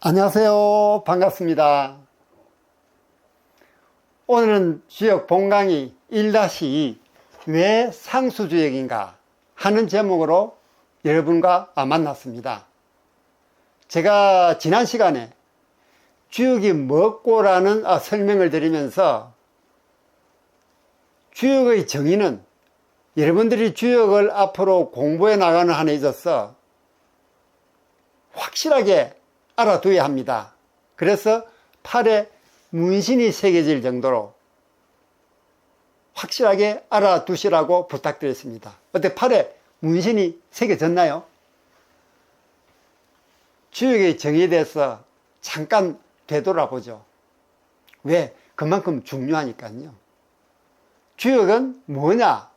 안녕하세요. 반갑습니다. 오늘은 주역 본강의 1-2 왜 상수주역인가 하는 제목으로 여러분과 만났습니다. 제가 지난 시간에 주역이 뭐고라는 설명을 드리면서 주역의 정의는 여러분들이 주역을 앞으로 공부해 나가는 한에 있어서 확실하게 알아둬야 합니다. 그래서 팔에 문신이 새겨질 정도로 확실하게 알아두시라고 부탁드렸습니다. 어때, 팔에 문신이 새겨졌나요? 주역의 정의에 대해서 잠깐 되돌아보죠. 왜? 그만큼 중요하니까요. 주역은 뭐냐?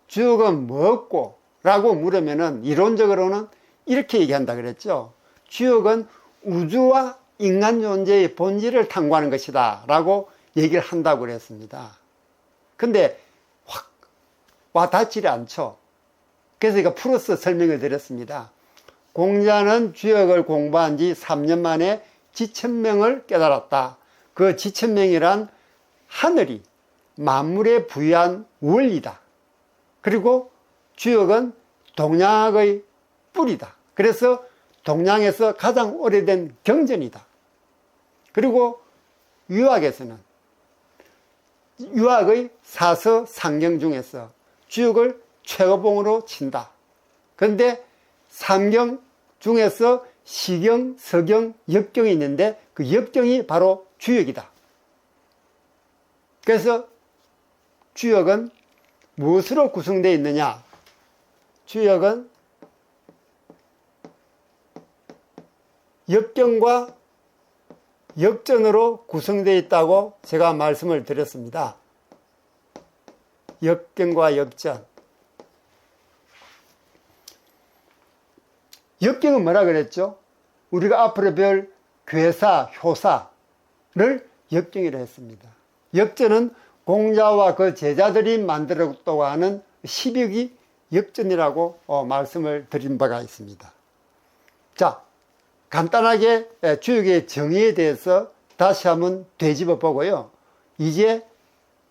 주역은 뭐고? 라고 물으면은 이론적으로는 이렇게 얘기한다 그랬죠. 주역은 우주와 인간 존재의 본질을 탐구하는 것이다 라고 얘기를 한다고 그랬습니다. 근데 확 와닿지를 않죠. 그래서 제가 풀어서 설명을 드렸습니다. 공자는 주역을 공부한 지 3년 만에 지천명을 깨달았다. 그 지천명이란 하늘이 만물에 부여한 원리다. 그리고 주역은 동양학의 뿌리다. 그래서 동양에서 가장 오래된 경전이다. 그리고 유학에서는 유학의 사서 상경 중에서 주역을 최고봉으로 친다. 그런데 삼경 중에서 시경, 서경, 역경이 있는데 그 역경이 바로 주역이다. 그래서 주역은 무엇으로 구성되어 있느냐? 주역은 역경과 역전으로 구성되어 있다고 제가 말씀을 드렸습니다. 역경과 역전. 역경은 뭐라 그랬죠? 우리가 앞으로 배울 괴사, 효사를 역경이라 했습니다. 역전은 공자와 그 제자들이 만들었다고 하는 10역이 역전이라고 말씀을 드린 바가 있습니다. 자, 간단하게 주역의 정의에 대해서 다시 한번 되짚어 보고요. 이제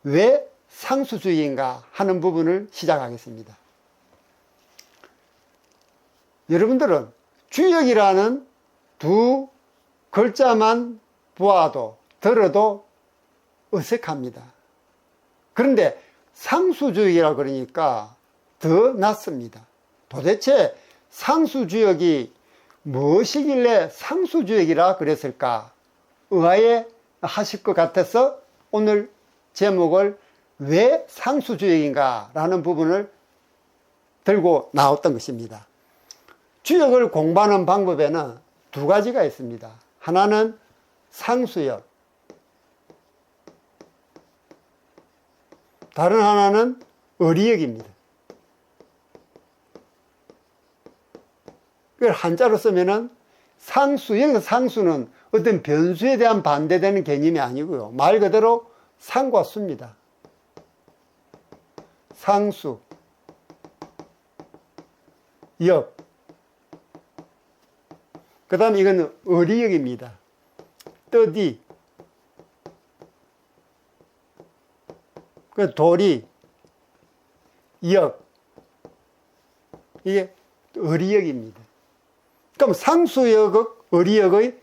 왜 상수주역인가 하는 부분을 시작하겠습니다. 여러분들은 주역이라는 두 글자만 보아도 들어도 어색합니다. 그런데 상수주역이라 그러니까 더 낫습니다. 도대체 상수주역이 무엇이길래 상수주역이라 그랬을까? 의아해 하실 것 같아서 오늘 제목을 왜 상수주역인가 라는 부분을 들고 나왔던 것입니다. 주역을 공부하는 방법에는 두 가지가 있습니다. 하나는 상수역, 다른 하나는 어리역입니다. 그걸 한자로 쓰면은 상수, 여기서 상수는 어떤 변수에 대한 반대되는 개념이 아니고요. 말 그대로 상과 수입니다. 상수, 역. 그 다음에 이건 어리역입니다. 떠디, 그 도리, 역. 이게 어리역입니다. 그럼 상수역과 어리역의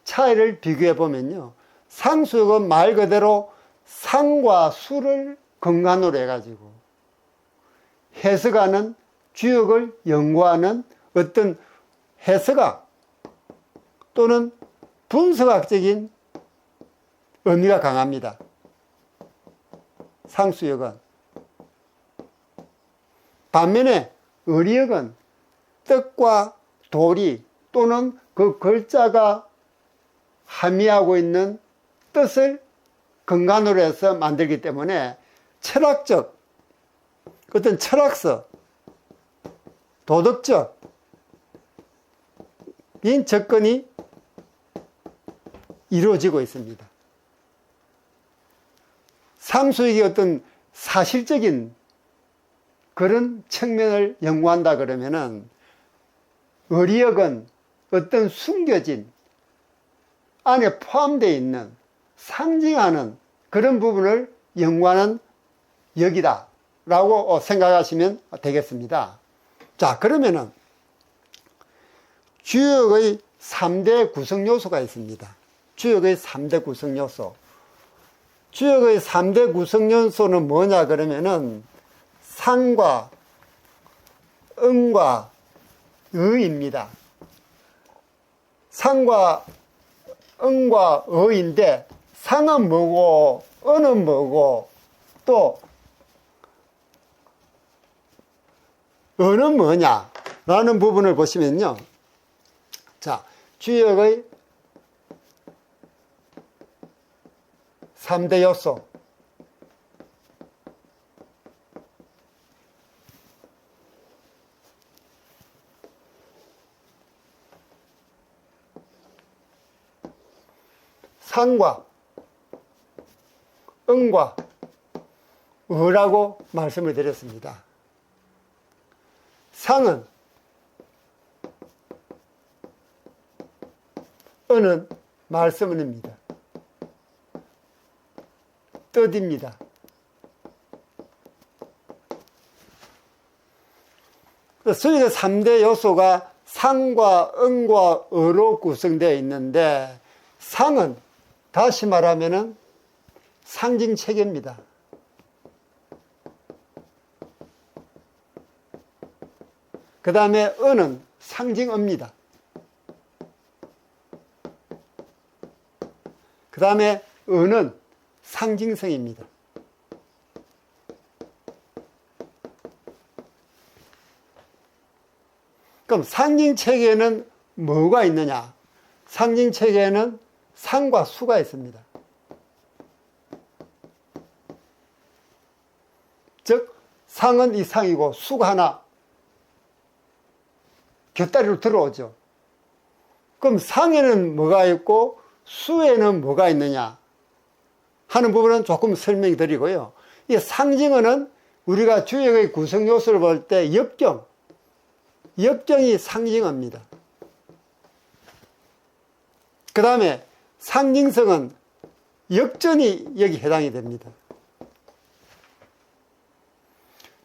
차이를 비교해 보면요. 상수역은 말 그대로 상과 수를 근간으로 해가지고 해석하는 주역을 연구하는 어떤 해석학 또는 분석학적인 의미가 강합니다. 상수역은. 반면에 어리역은 뜻과 도리 또는 그 글자가 함의하고 있는 뜻을 근간으로 해서 만들기 때문에 철학적, 어떤 철학서, 도덕적인 접근이 이루어지고 있습니다. 상수역이 어떤 사실적인 그런 측면을 연구한다 그러면은 어리역은 어떤 숨겨진 안에 포함되어 있는 상징하는 그런 부분을 연관한 역이다 라고 생각하시면 되겠습니다. 자, 그러면은 주역의 3대 구성 요소가 있습니다. 주역의 3대 구성 요소. 주역의 3대 구성 요소는 뭐냐 그러면은 상과 응과 의입니다. 상과 응과 의인데 상은 뭐고 의는 뭐고 또 의는 뭐냐라는 부분을 보시면요. 자, 주역의 3대 요소. 상과 응과 의라고 말씀을 드렸습니다. 상은 의는 말씀입니다. 뜻입니다. 수익의 3대 요소가 상과 응과 의로 구성되어 있는데 상은 다시 말하면은 상징 체계입니다. 그 다음에 의는 상징어입니다. 그 다음에 의는 상징성입니다. 그럼 상징체계에는 뭐가 있느냐? 상징체계에는 상과 수가 있습니다. 즉 상은 이 상이고 수가 하나 곁다리로 들어오죠. 그럼 상에는 뭐가 있고 수에는 뭐가 있느냐 하는 부분은 조금 설명해 드리고요. 이 상징어는 우리가 주역의 구성 요소를 볼 때 역경이 상징어입니다. 그 다음에 상징성은 역전이 여기 해당이 됩니다.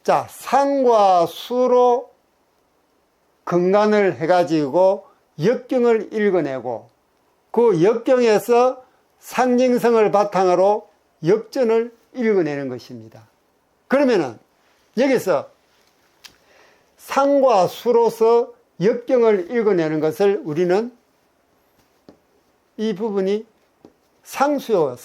자, 상과 수로 근간을 해가지고 역경을 읽어내고 그 역경에서 상징성을 바탕으로 역전을 읽어내는 것입니다. 그러면은 여기서 상과 수로서 역경을 읽어내는 것을 우리는 이 부분이 상수요.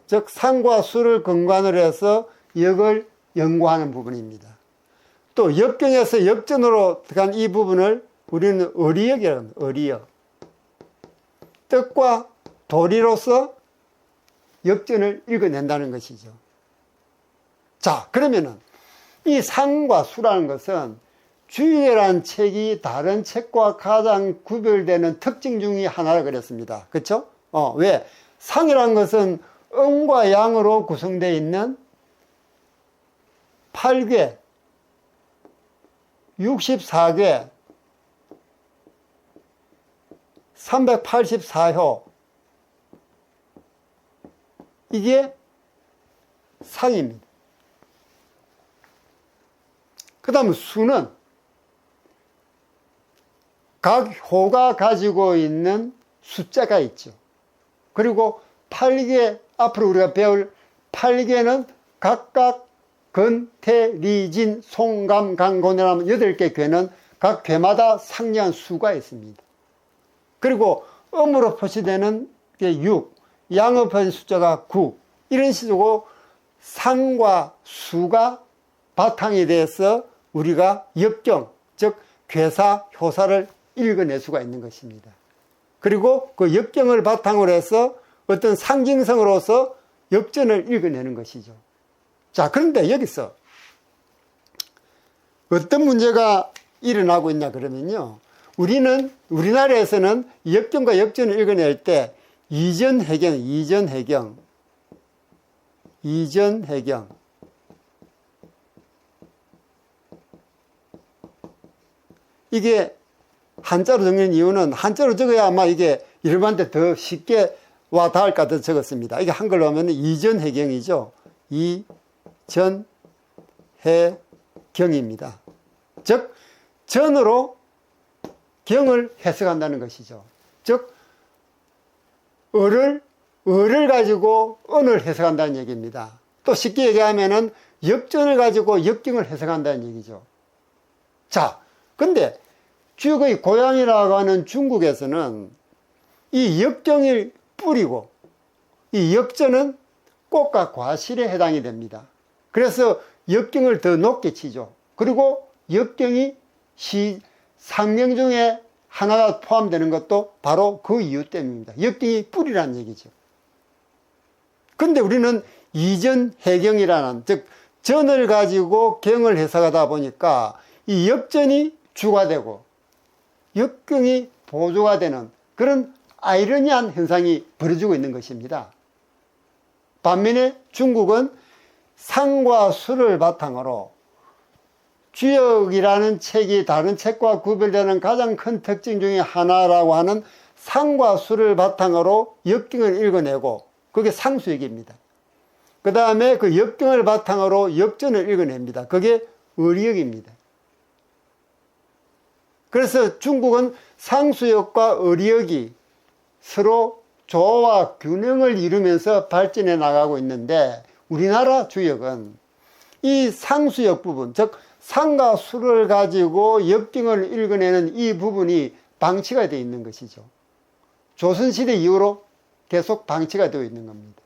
즉 상과 수를 근간으로 해서 역을 연구하는 부분입니다. 또 역경에서 역전으로 들어간 이 부분을 우리는 어리역이라고 합니다. 어리역. 뜻과 도리로서 역전을 읽어낸다는 것이죠. 자, 그러면은 이 상과 수라는 것은 주역이라는 책이 다른 책과 가장 구별되는 특징 중에 하나라 그랬습니다. 그렇죠? 왜? 상이라는 것은 음과 양으로 구성되어 있는 8괴, 64괴, 384호 이게 상입니다. 그 다음 수는 각 호가 가지고 있는 숫자가 있죠. 그리고 8개, 앞으로 우리가 배울 8개는 각각 근, 태, 리, 진, 송, 감, 강, 고내라면 8개 괴는 각 괴마다 상징한 수가 있습니다. 그리고 음으로 표시되는 게 6, 양으로 표시된 숫자가 9, 이런 식으로 상과 수가 바탕이 돼서 우리가 역경, 즉 괴사, 효사를 읽어낼 수가 있는 것입니다. 그리고 그 역경을 바탕으로 해서 어떤 상징성으로서 역전을 읽어내는 것이죠. 자, 그런데 여기서 어떤 문제가 일어나고 있냐 그러면요. 우리나라에서는 역경과 역전을 읽어낼 때 이전해경 이게 한자로 적는 이유는 한자로 적어야 아마 이게 여러분한테 더 쉽게 와 닿을 것 같아서 적었습니다. 이게 한글로 하면 이전해경이죠. 이전해경입니다. 즉 전으로 경을 해석한다는 것이죠. 즉 어를 가지고 언을 해석한다는 얘기입니다. 또 쉽게 얘기하면은 역전을 가지고 역경을 해석한다는 얘기죠. 자, 근데 주역의 고향이라고 하는 중국에서는 이 역경을 뿌리고 이 역전은 꽃과 과실에 해당이 됩니다. 그래서 역경을 더 높게 치죠. 그리고 역경이 상명 중에 하나가 포함되는 것도 바로 그 이유 때문입니다. 역경이 뿌리라는 얘기죠. 근데 우리는 이전해경이라는, 즉 전을 가지고 경을 해석하다 보니까 이 역전이 주가 되고 역경이 보조가 되는 그런 아이러니한 현상이 벌어지고 있는 것입니다. 반면에 중국은 상과 수를 바탕으로 주역이라는 책이 다른 책과 구별되는 가장 큰 특징 중에 하나라고 하는 상과 수를 바탕으로 역경을 읽어내고 그게 상수역입니다. 그 다음에 그 역경을 바탕으로 역전을 읽어냅니다. 그게 의리역입니다. 그래서 중국은 상수역과 의리역이 서로 조화 균형을 이루면서 발전해 나가고 있는데 우리나라 주역은 이 상수역 부분, 즉 상과 수를 가지고 역경을 읽어내는 이 부분이 방치가 되어 있는 것이죠. 조선시대 이후로 계속 방치가 되어 있는 겁니다.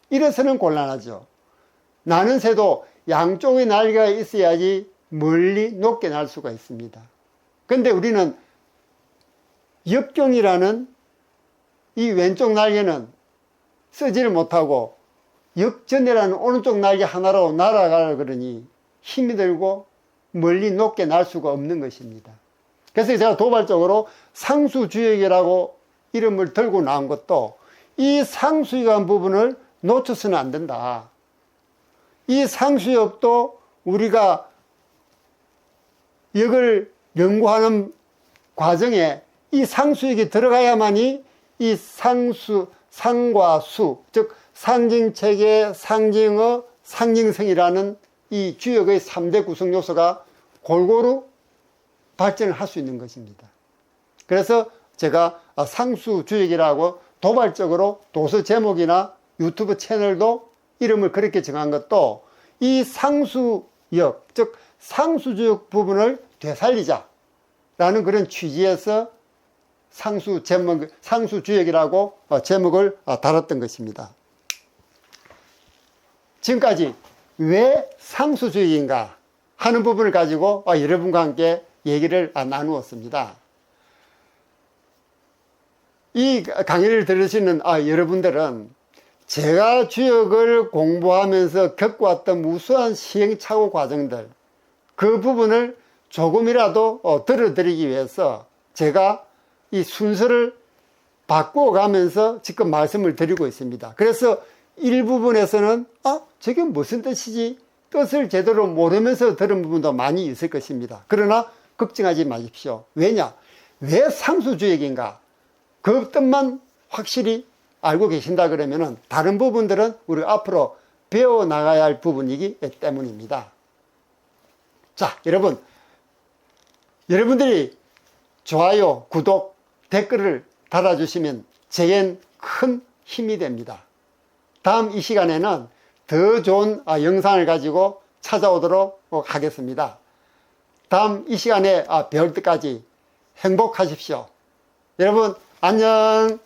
이래서는 곤란하죠. 나는 새도 양쪽의 날개가 있어야지 멀리 높게 날 수가 있습니다. 근데 우리는 역경이라는 이 왼쪽 날개는 쓰지를 못하고 역전이라는 오른쪽 날개 하나로 날아가려 그러니 힘이 들고 멀리 높게 날 수가 없는 것입니다. 그래서 제가 도발적으로 상수주역이라고 이름을 들고 나온 것도 이 상수역한 부분을 놓쳐서는 안 된다. 이 상수역도 우리가 역을 연구하는 과정에 이 상수역이 들어가야만이 이 상과 수, 즉 상징체계, 상징어, 상징성이라는 이 주역의 3대 구성 요소가 골고루 발전을 할 수 있는 것입니다. 그래서 제가 상수주역이라고 도발적으로 도서 제목이나 유튜브 채널도 이름을 그렇게 정한 것도 이 상수역, 즉 상수주역 부분을 되살리자라는 그런 취지에서 상수주역이라고 제목을 달았던 것입니다. 지금까지 왜 상수주역인가 하는 부분을 가지고 여러분과 함께 얘기를 나누었습니다. 이 강의를 들으시는 여러분들은 제가 주역을 공부하면서 겪어왔던 무수한 시행착오 과정들, 그 부분을 조금이라도 들어드리기 위해서 제가 이 순서를 바꾸어가면서 지금 말씀을 드리고 있습니다. 그래서 일부분에서는 저게 무슨 뜻이지? 뜻을 제대로 모르면서 들은 부분도 많이 있을 것입니다. 그러나 걱정하지 마십시오. 왜냐? 왜 상수주역인가? 그 뜻만 확실히 알고 계신다 그러면은 다른 부분들은 우리 앞으로 배워나가야 할 부분이기 때문입니다. 자, 여러분들이 좋아요, 구독, 댓글을 달아주시면 제겐 큰 힘이 됩니다. 다음 이 시간에는 더 좋은 영상을 가지고 찾아오도록 하겠습니다. 다음 이 시간에 뵐 때까지 행복하십시오. 여러분 안녕.